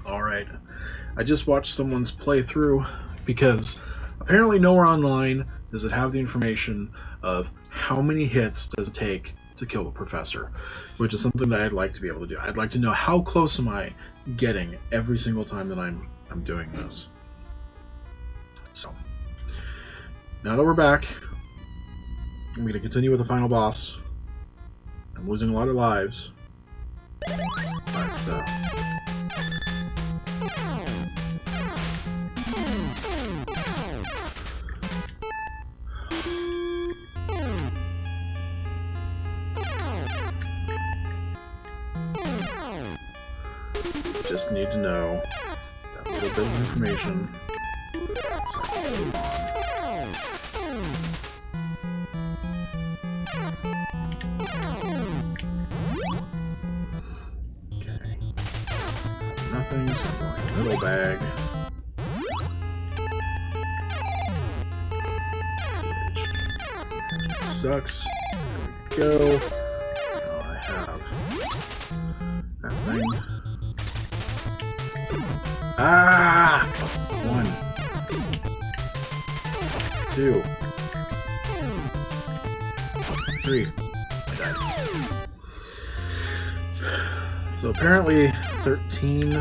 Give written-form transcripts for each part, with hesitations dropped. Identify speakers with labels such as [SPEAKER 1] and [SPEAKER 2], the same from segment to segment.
[SPEAKER 1] Alright, I just watched someone's playthrough because apparently nowhere online does it have the information of how many hits does it take to kill the professor, which is something that I'd like to be able to do. I'd like to know how close am I getting every single time that I'm doing this. So, now that we're back, I'm going to continue with the final boss. I'm losing a lot of lives, but just need to know that little bit of information. So I can keep on. Okay. Nothing, so I'm going middle bag. Which sucks. There we go. Now I have that thing. Ah! 1, 2, 3. I died. So apparently 13,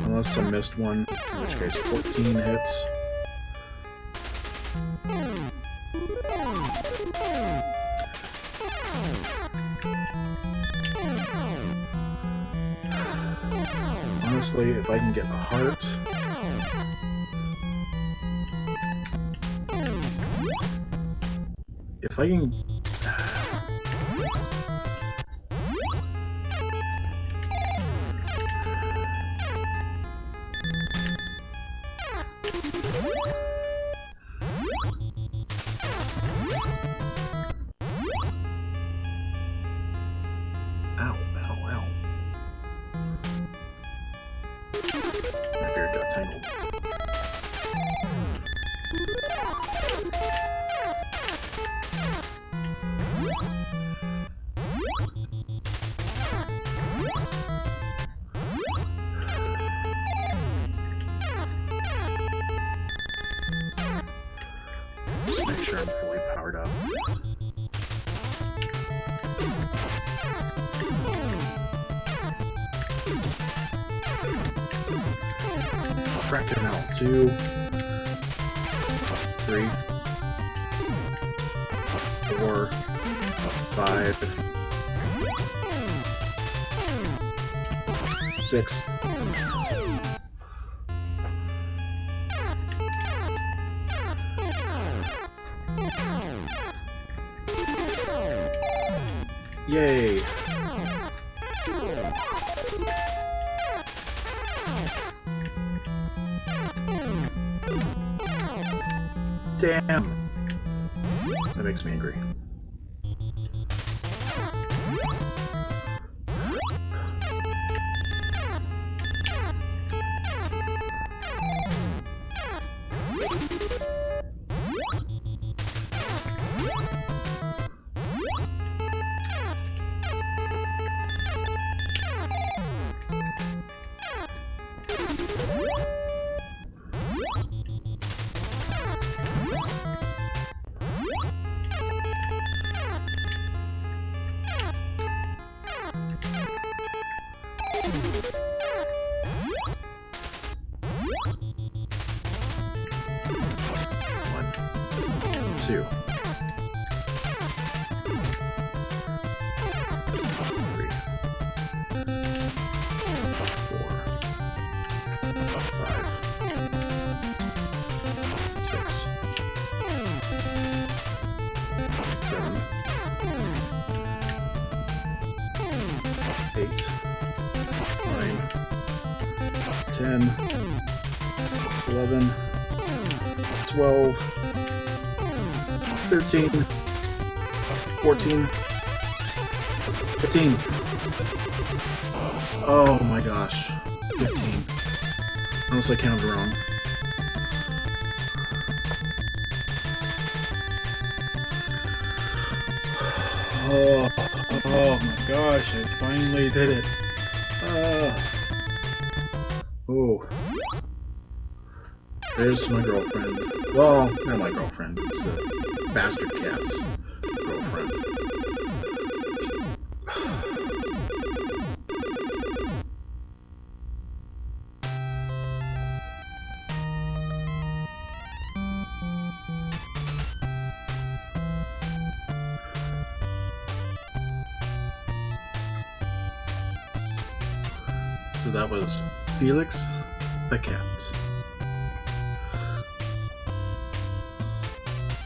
[SPEAKER 1] unless I missed one, in which case 14 hits. Honestly, if I can get the heart... If I can... Ow, ow, ow. My beard got tangled. Just make sure I'm fully powered up. Fracking out 2, 3, 4, 5, 6. Yay! Damn! That makes me angry. Two. 3. 4. 5. 6. 7. 8. 9. 10. 11. 12. 13, 14, 15. Oh my gosh. 15. Unless I counted wrong. Oh my gosh, I finally did it. Oh. There's my girlfriend. Well, not my girlfriend. It's the bastard cat's girlfriend. So that was Felix the cat.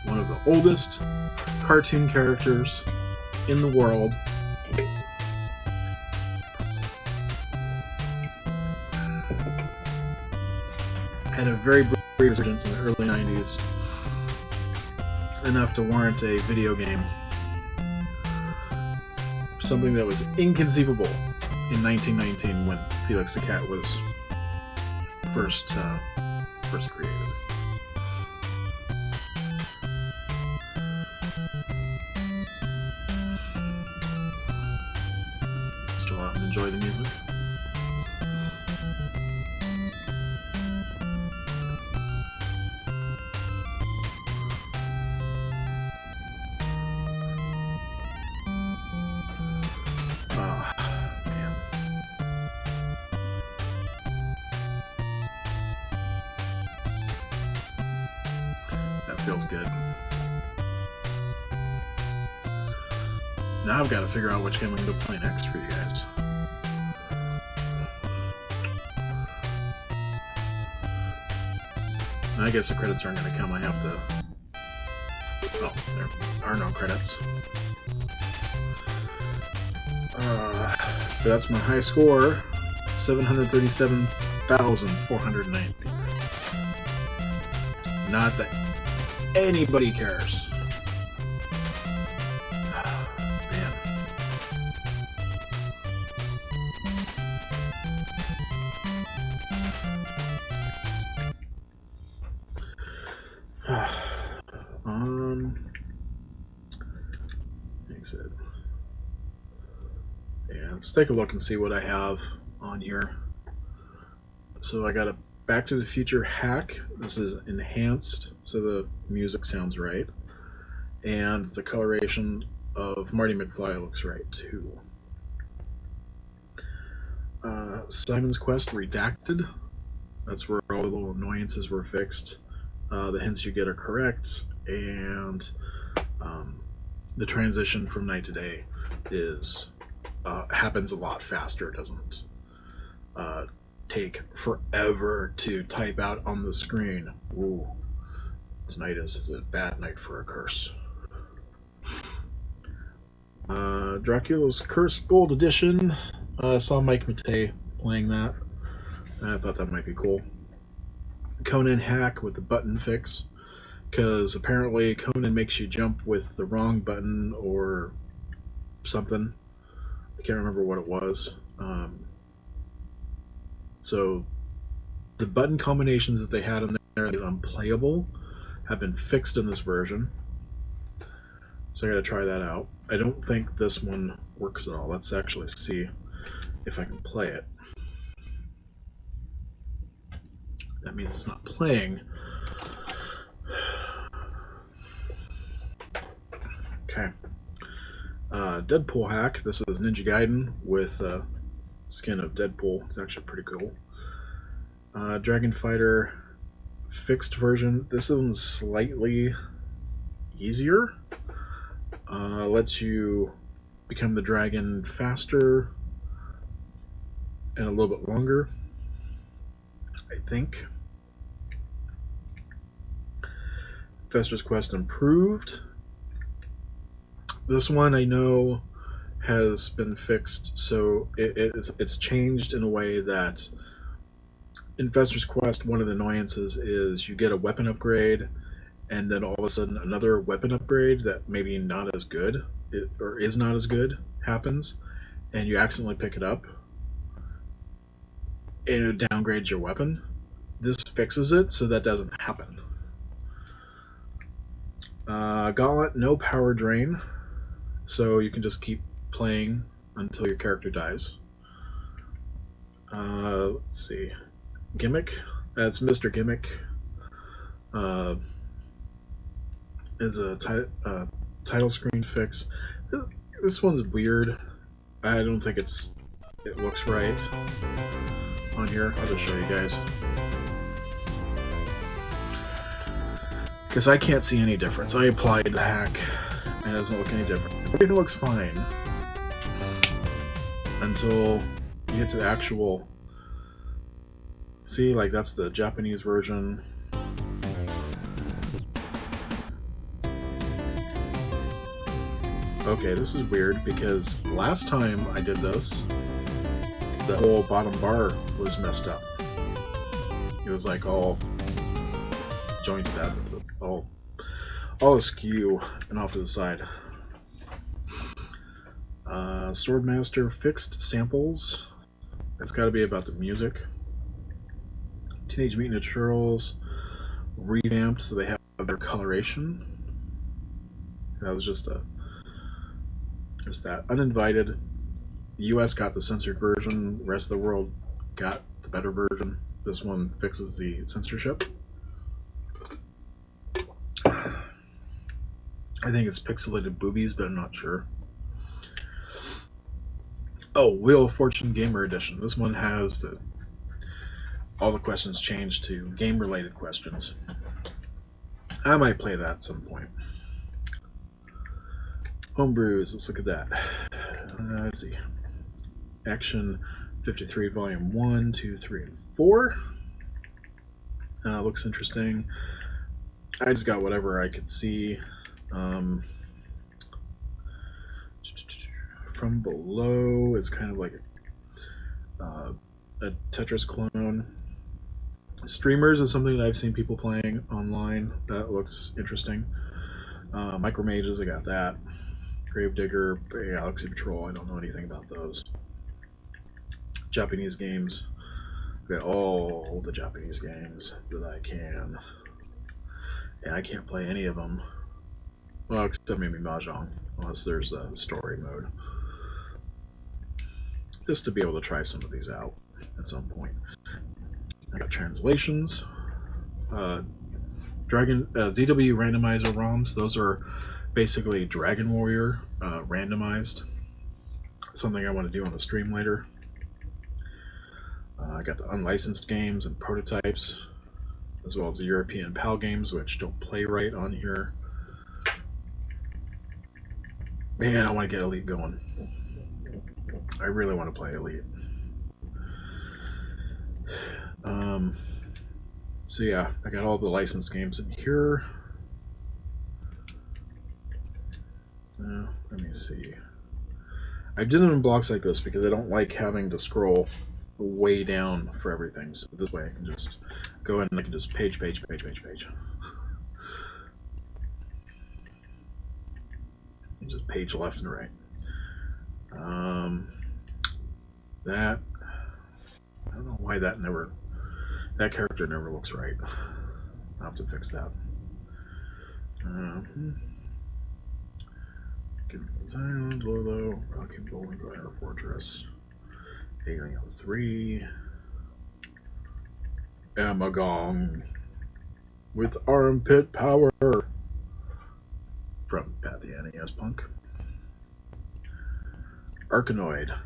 [SPEAKER 1] One of the oldest cartoon characters in the world. Had a very brief resurgence in the early 90s. Enough to warrant a video game. Something that was inconceivable in 1919 when Felix the Cat was first created. Still out and enjoy the music. Feels good. Now I've got to figure out which game I'm going to play next for you guys. I guess the credits aren't going to come. I have to... Oh, there are no credits. But that's my high score. 737,490. Not that anybody cares. Man. Exit. Yeah, let's take a look and see what I have on here. So I got a Back to the Future hack. This is enhanced, so the music sounds right. And the coloration of Marty McFly looks right, too. Simon's Quest Redacted. That's where all the little annoyances were fixed. The hints you get are correct, and the transition from night to day is happens a lot faster. It doesn't take forever to type out on the screen. Ooh, tonight is a bad night for a curse. Dracula's Curse Gold Edition. I saw Mike Matei playing that, and I thought that might be cool. Conan hack with the button fix, because apparently Conan makes you jump with the wrong button or something. I can't remember what it was. So the button combinations that they had in there that are unplayable have been fixed in this version. So I gotta try that out. I don't think this one works at all. Let's actually see if I can play it. That means it's not playing. Okay. Deadpool hack. This is Ninja Gaiden with skin of Deadpool. It's actually pretty cool. Dragon Fighter fixed version. This one's slightly easier. Lets you become the dragon faster and a little bit longer, I think. Fester's Quest improved. This one I know has been fixed, so it's changed in a way that in Fester's Quest, one of the annoyances is you get a weapon upgrade, and then all of a sudden another weapon upgrade that maybe not as good, or is not as good, happens, and you accidentally pick it up, and it downgrades your weapon. This fixes it so that doesn't happen. Gauntlet, no power drain, so you can just keep playing until your character dies. Let's see. Gimmick. That's Mr. Gimmick. Uh, is a title screen fix. This one's weird. I don't think it looks right on here. I'll just show you guys. Because I can't see any difference. I applied the hack and it doesn't look any different. Everything looks fine until you get to the actual. See, like that's the Japanese version. Okay, this is weird because last time I did this, the whole bottom bar was messed up. It was like all jointed out, all askew and off to the side. Swordmaster fixed samples. It's got to be about the music. Teenage Mutant Ninja Turtles revamped so they have better coloration. That was just that. Uninvited. The US got the censored version. The rest of the world got the better version. This one fixes the censorship. I think it's pixelated boobies, but I'm not sure. Oh, Wheel of Fortune Gamer Edition. This one has all the questions changed to game-related questions. I might play that at some point. Homebrews, let's look at that. Let's see. Action 53, Volume 1, 2, 3, and 4. Looks interesting. I just got whatever I could see. From Below is kind of like a Tetris clone. Streamers is something that I've seen people playing online. That looks interesting. Micromages, I got that. Gravedigger, Galaxy Patrol, I don't know anything about those. Japanese games. I got all the Japanese games that I can. And I can't play any of them. Well, except maybe Mahjong, unless there's a story mode. Just to be able to try some of these out at some point. I got translations. DW randomizer ROMs. Those are basically Dragon Warrior randomized. Something I want to do on the stream later. I got the unlicensed games and prototypes, as well as the European PAL games, which don't play right on here. Man, I want to get Elite going. I really want to play Elite. So yeah, I got all the licensed games in here. Let me see. I did it in blocks like this because I don't like having to scroll way down for everything. So this way I can just go in and I can just page. And just page left and right. That, I don't know why that character never looks right. I'll have to fix that. Island, Lolo, Rocky Bowling, Air Fortress, Alien 3, Amagong with armpit power from Pat the NES Punk. Arkanoid.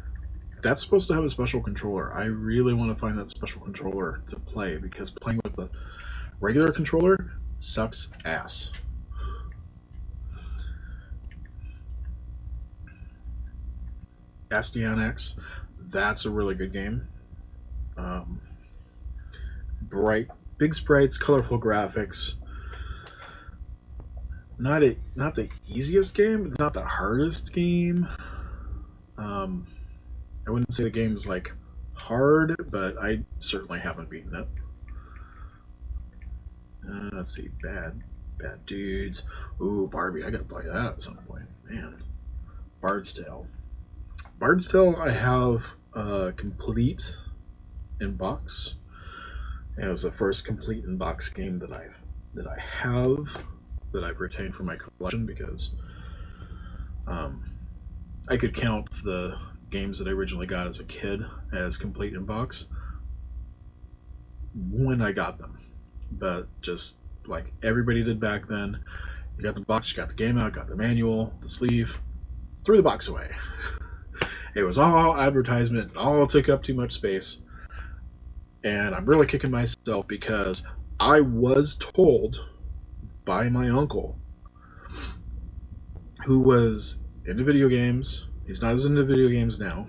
[SPEAKER 1] That's supposed to have a special controller. I really want to find that special controller to play because playing with the regular controller sucks ass. Astion X, that's a really good game. Bright, big sprites, colorful graphics. Not the easiest game, not the hardest game. I wouldn't say the game is like hard, but I certainly haven't beaten it. Let's see, Bad Dudes. Ooh, Barbie, I gotta play that at some point. Man, Bard's Tale. Bard's Tale, I have complete in box. It was the first complete in box game that I've retained from my collection because I could count the games that I originally got as a kid as complete in box. when I got them, but just like everybody did back then, you got the box, you got the game out, got the manual, the sleeve, threw the box away. It was all advertisement, all took up too much space, and I'm really kicking myself because I was told by my uncle, who was into video games. He's not as into video games now.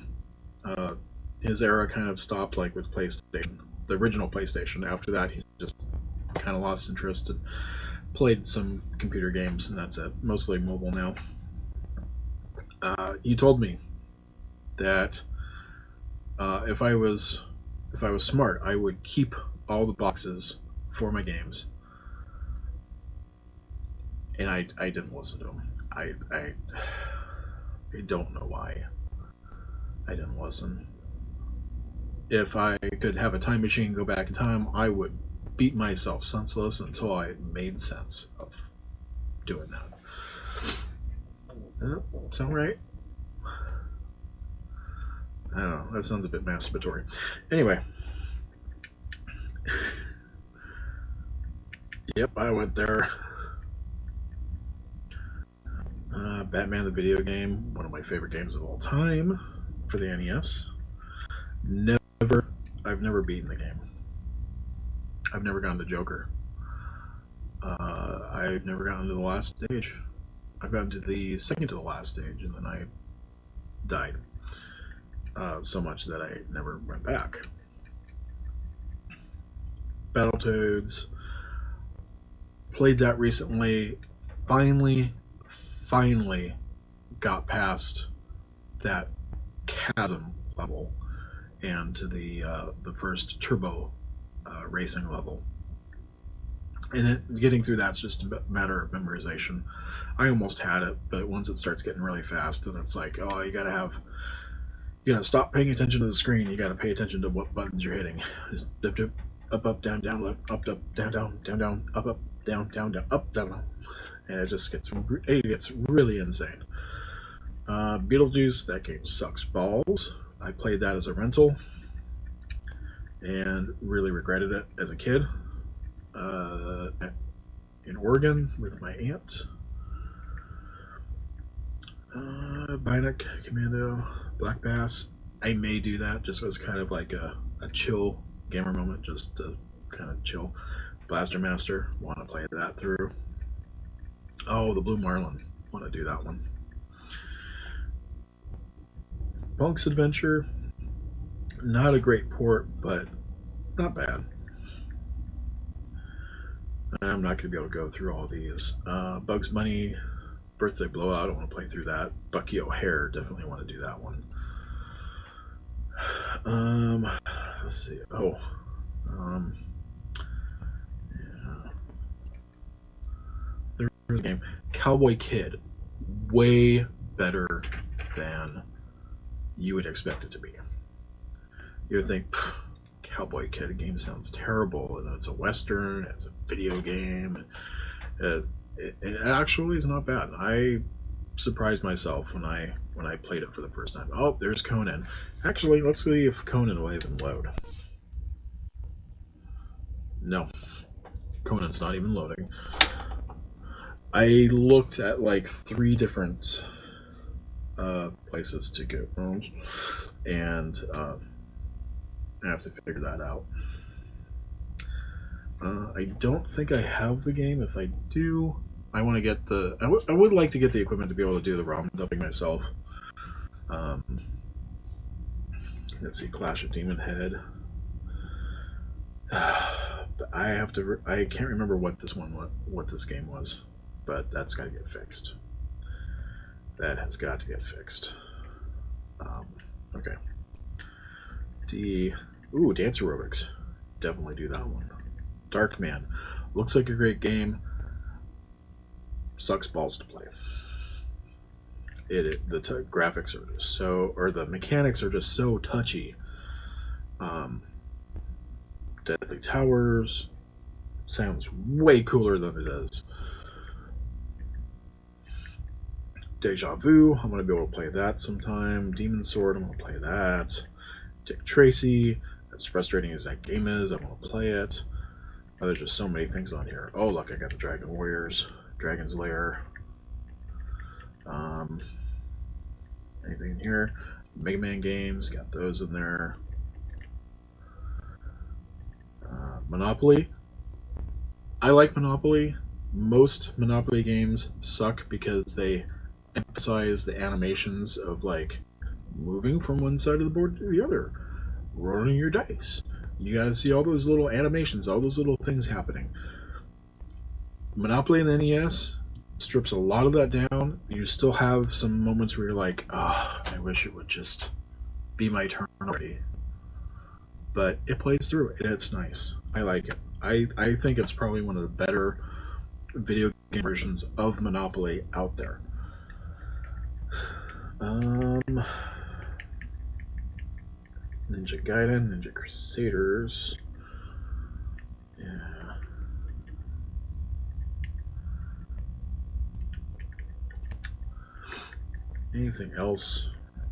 [SPEAKER 1] Uh, his era kind of stopped, like with PlayStation, the original PlayStation. After that, he just kind of lost interest and played some computer games, and that's it. Mostly mobile now. He told me that if I was smart, I would keep all the boxes for my games, and I didn't listen to him. I don't know why I didn't listen. If I could have a time machine, go back in time, I would beat myself senseless until I made sense of doing that. Sound right? I don't know. That sounds a bit masturbatory. Anyway. Yep, I went there. Batman the video game, one of my favorite games of all time for the NES. I've never beaten the game. I've never gotten to Joker. I've never gotten to the last stage. I've gotten to the second to the last stage, and then I died. So much that I never went back. Battletoads. Played that recently. Finally got past that chasm level and to the first turbo racing level. And getting through that's just a matter of memorization. I almost had it, but once it starts getting really fast, then it's like, oh, you gotta stop paying attention to the screen. You gotta pay attention to what buttons you're hitting. Just dip, dip, up, down, down, left, up, down, down, down, down, up, down, down, down, up, down. And it just gets really insane. Beetlejuice, that game sucks balls. I played that as a rental and really regretted it as a kid. In Oregon with my aunt. Bionic Commando, Black Bass. I may do that just as kind of like a chill gamer moment, just to kind of chill. Blaster Master, want to play that through. Oh, the Blue Marlin, want to do that one. Punk's Adventure, not a great port, but not bad. I'm not going to be able to go through all these. Bugs Bunny, Birthday Blowout, I want to play through that. Bucky O'Hare, definitely want to do that one. Let's see. Yeah. There's a game. Cowboy Kid, way better than you would expect it to be. You would think, Cowboy Kid game sounds terrible, and it's a Western, it's a video game. It actually is not bad. I surprised myself when I played it for the first time. Oh, there's Conan. Actually, let's see if Conan will even load. No, Conan's not even loading. I looked at like 3 different places to get rooms, and I have to figure that out. I don't think I have the game. If I do, I want to get the. I would like to get the equipment to be able to do the ROM dumping myself. Let's see, Clash of Demon Head. I have to. I can't remember what this game was, but that's got to get fixed. That has got to get fixed. Okay. Dance Aerobics. Definitely do that one. Darkman. Looks like a great game. Sucks balls to play. The graphics are just the mechanics are just so touchy. Deadly Towers sounds way cooler than it is. Deja Vu, I'm going to be able to play that sometime. Demon Sword, I'm going to play that. Dick Tracy, as frustrating as that game is, I want to play it. Oh, there's just so many things on here. Oh, look, I got the Dragon Warriors, Dragon's Lair. Anything in here? Mega Man games, got those in there. Monopoly. I like Monopoly. Most Monopoly games suck because they emphasize the animations of like moving from one side of the board to the other, rolling your dice. You got to see all those little animations, all those little things happening. Monopoly in the NES strips a lot of that down. You still have some moments where you're like, ah, I wish it would just be my turn already. But it plays through and it's nice. I like it. I think it's probably one of the better video game versions of Monopoly out there. Ninja Gaiden, Ninja Crusaders. Yeah. Anything else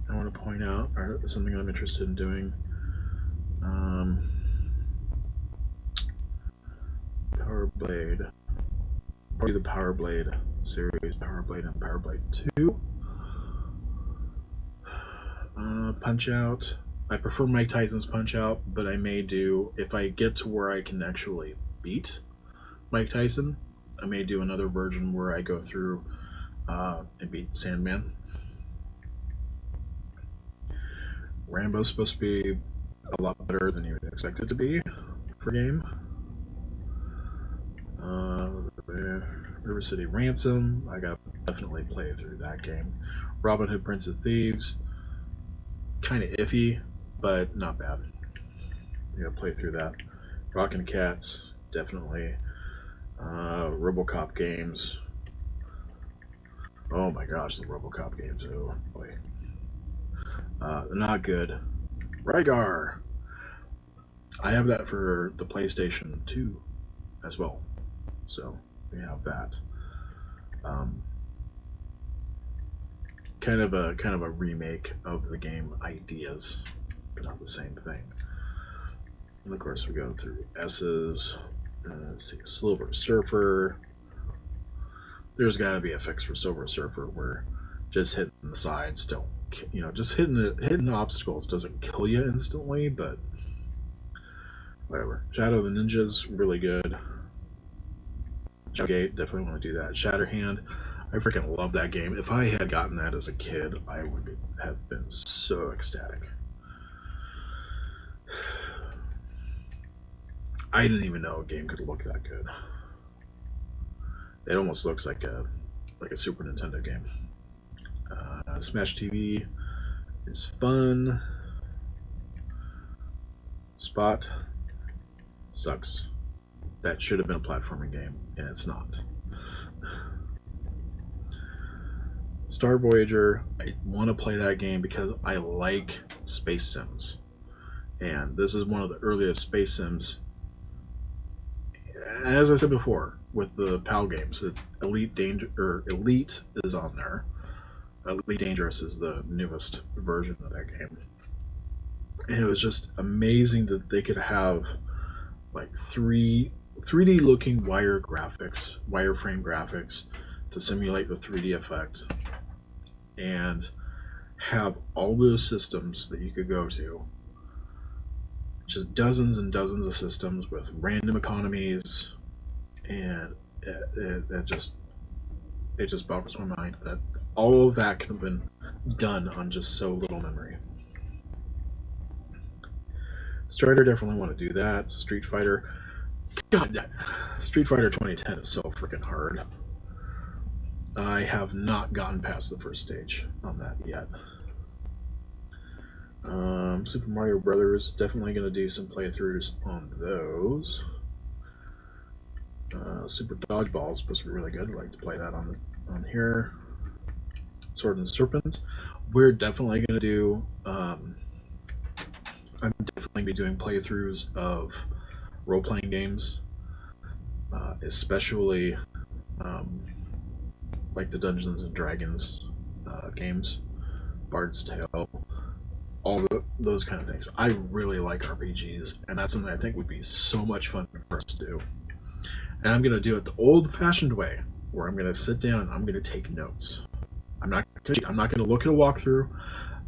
[SPEAKER 1] I want to point out, or something I'm interested in doing? Power Blade. Probably the Power Blade series, Power Blade and Power Blade 2. Punch Out. I prefer Mike Tyson's Punch Out, but I may do, if I get to where I can actually beat Mike Tyson, I may do another version where I go through and beat Sandman. Rambo's supposed to be a lot better than you would expect it to be for game. River City Ransom, I gotta definitely play through that game. Robin Hood Prince of Thieves, kind of iffy, but not bad. You gotta play through that. Rockin' Cats, definitely. RoboCop games. Oh my gosh, the RoboCop games. Oh boy. They're not good. Rygar. I have that for the PlayStation 2 as well. So we have that. Kind of a remake of the game ideas, but not the same thing. And of course we go through S's. Let's see, Silver Surfer. There's got to be a fix for Silver Surfer where just hitting the sides don't, just hitting the obstacles doesn't kill you instantly, but whatever. Shadow of the Ninja's really good. Shadowgate, definitely want to do that. Shatterhand, I freaking love that game. If I had gotten that as a kid, I would have been so ecstatic. I didn't even know a game could look that good. It almost looks like a Super Nintendo game. Smash TV is fun. Spot sucks. That should have been a platforming game, and it's not. Star Voyager, I want to play that game because I like space sims. And this is one of the earliest space sims. As I said before, with the PAL games, Elite is on there. Elite Dangerous is the newest version of that game. And it was just amazing that they could have like 3D looking wireframe graphics to simulate the 3D effect, and have all those systems that you could go to. Just dozens and dozens of systems with random economies, and it just boggles my mind that all of that could have been done on just so little memory. Strider, definitely want to do that. Street Fighter. God, Street Fighter 2010 is so freaking hard. I have not gotten past the first stage on that yet. Super Mario Brothers, definitely going to do some playthroughs on those. Super Dodgeball is supposed to be really good. I'd like to play that on here. Sword and Serpents. We're definitely going to do. I'm definitely going to be doing playthroughs of role-playing games, especially like the Dungeons and Dragons games, Bard's Tale, all those kind of things. I really like RPGs, and that's something I think would be so much fun for us to do. And I'm going to do it the old-fashioned way, where I'm going to sit down and I'm going to take notes. I'm not going to look at a walkthrough.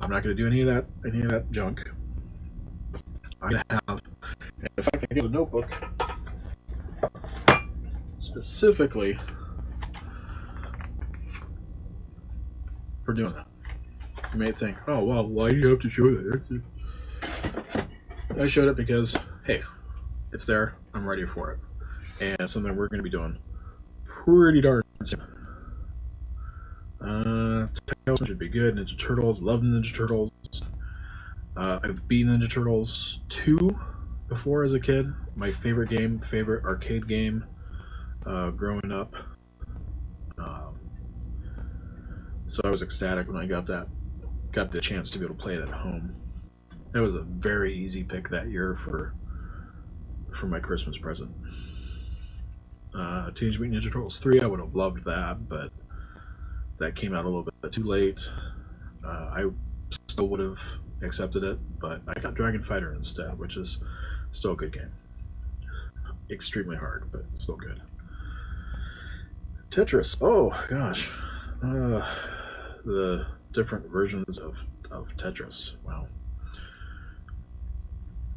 [SPEAKER 1] I'm not going to do any of that junk. I'm going to have, in fact, I get a notebook specifically for doing that. You may think, oh, well, why do you have to show that? I showed it because, hey, it's there. I'm ready for it. And it's something we're going to be doing pretty darn soon. Tales should be good. Ninja Turtles. Love Ninja Turtles. I've beaten Ninja Turtles 2 before as a kid. My favorite arcade game growing up. So I was ecstatic when I got the chance to be able to play it at home. That was a very easy pick that year for my Christmas present. Teenage Mutant Ninja Turtles 3, I would have loved that, but that came out a little bit too late. I still would have accepted it, but I got Dragon Fighter instead, which is still a good game. Extremely hard, but still good. Tetris. Oh, gosh. The different versions of Tetris. Wow.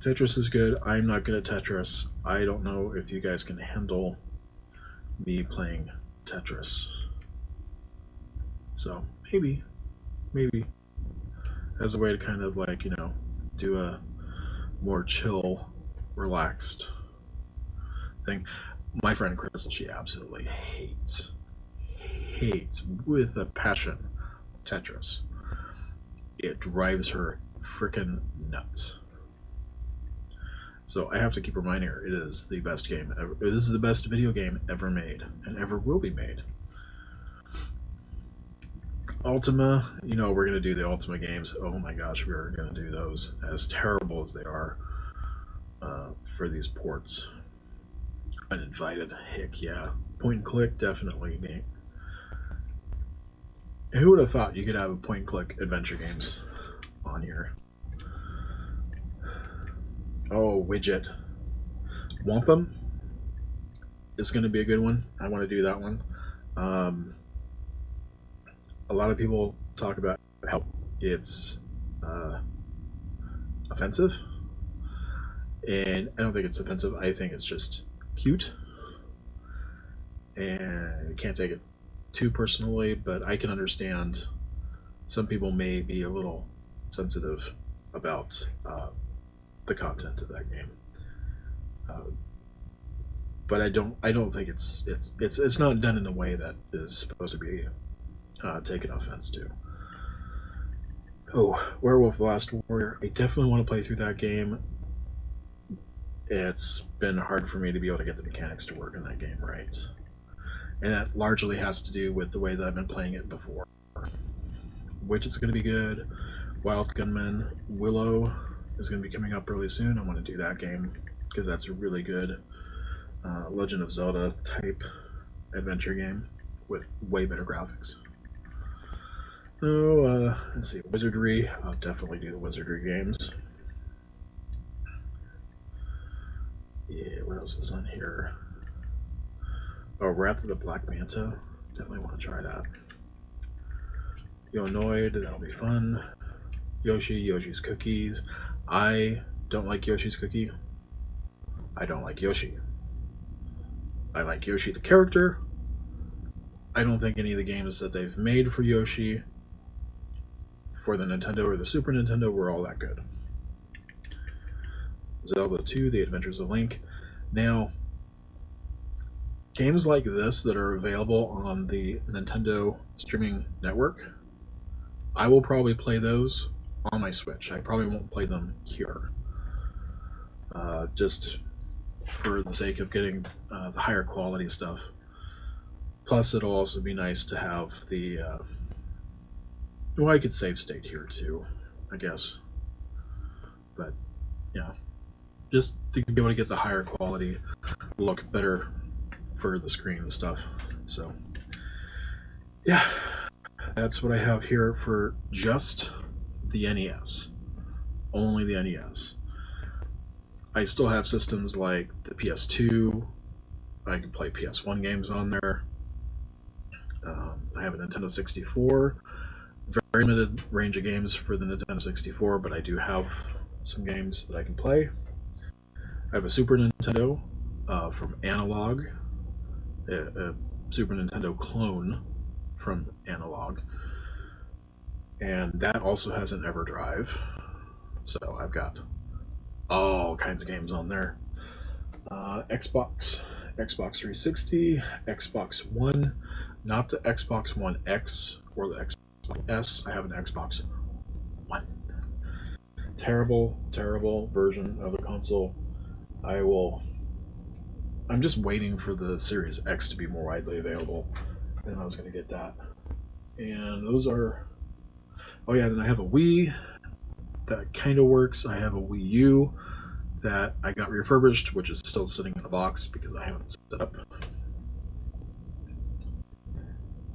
[SPEAKER 1] Tetris is good. I'm not good at Tetris. I don't know if you guys can handle me playing Tetris. So, maybe. As a way to kind of like, do a more chill, relaxed thing. My friend Crystal, she absolutely hates with a passion Tetris. It drives her freaking nuts. So I have to keep reminding her it is the best game ever. It is the best video game ever made and ever will be made. Ultima, we're going to do the Ultima games. Oh my gosh, we're going to do those, as terrible as they are for these ports. Uninvited, heck yeah. Point and click, definitely me. Who would have thought you could have a point and click adventure games on here? Oh, Widget. Wampum is going to be a good one. I want to do that one. A lot of people talk about how it's offensive, and I don't think it's offensive. I think it's just cute, and you can't take it too personally, but I can understand some people may be a little sensitive about the content of that game, but I don't think it's not done in a way that is supposed to be taken offense to. Oh, Werewolf the Last Warrior. I definitely want to play through that game. It's been hard for me to be able to get the mechanics to work in that game right. And that largely has to do with the way that I've been playing it before. Widget's going to be good. Wild Gunman. Willow is going to be coming up really soon. I want to do that game because that's a really good Legend of Zelda type adventure game with way better graphics. Oh, let's see. Wizardry. I'll definitely do the Wizardry games. Yeah, what else is on here? Oh, Wrath of the Black Manta. Definitely want to try that. Yonoid, that'll be fun. Yoshi's Cookies. I don't like Yoshi's Cookie. I don't like Yoshi. I like Yoshi the character. I don't think any of the games that they've made for Yoshi for the Nintendo or the Super Nintendo were all that good. Zelda 2, The Adventures of Link. Now, games like this that are available on the Nintendo streaming network, I will probably play those on my Switch. I probably won't play them here. Just for the sake of getting the higher quality stuff. Plus, it'll also be nice to have the... well, I could save state here too, I guess. But, yeah. Just to be able to get the higher quality look better for the screen and stuff. So, yeah. That's what I have here for just the NES. only the NES. I still have systems like the PS2. I can play PS1 games on there. I have a Nintendo 64. Very limited range of games for the Nintendo 64, but I do have some games that I can play. I have a Super Nintendo from Analog, a Super Nintendo clone from Analog, and that also has an EverDrive. So I've got all kinds of games on there. Xbox 360, Xbox One, not the Xbox One X or the Xbox S. I have an Xbox One. Terrible, terrible version of the console. I'm just waiting for the Series X to be more widely available. Then I was going to get that. And those are... Oh yeah, then I have a Wii that kind of works. I have a Wii U that I got refurbished, which is still sitting in the box because I haven't set it up.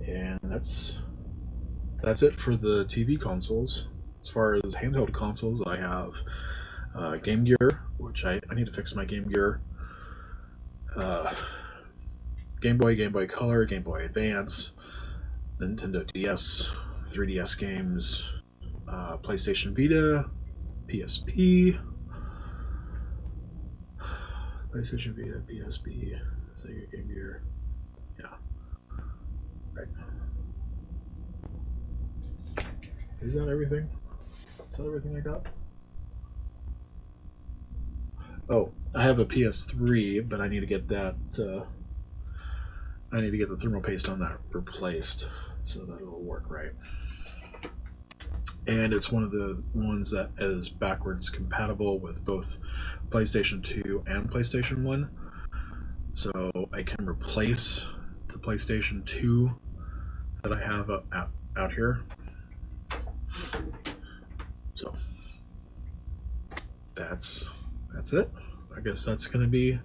[SPEAKER 1] And that's it for the TV consoles. As far as handheld consoles, I have Game Gear, which I need to fix my Game Gear. Game Boy Color, Game Boy Advance, Nintendo DS, 3DS games, PlayStation Vita, PSP, PlayStation Vita, PSP, Sega Game Gear. Yeah. Right. Is that everything? Is that everything I got? Oh, I have a PS3, but I need to get that. I need to get the thermal paste on that replaced so that it'll work right. And it's one of the ones that is backwards compatible with both PlayStation 2 and PlayStation 1. So I can replace the PlayStation 2 that I have out here. So that's it. I guess that's gonna be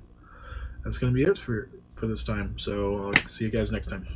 [SPEAKER 1] it for this time. So I'll see you guys next time.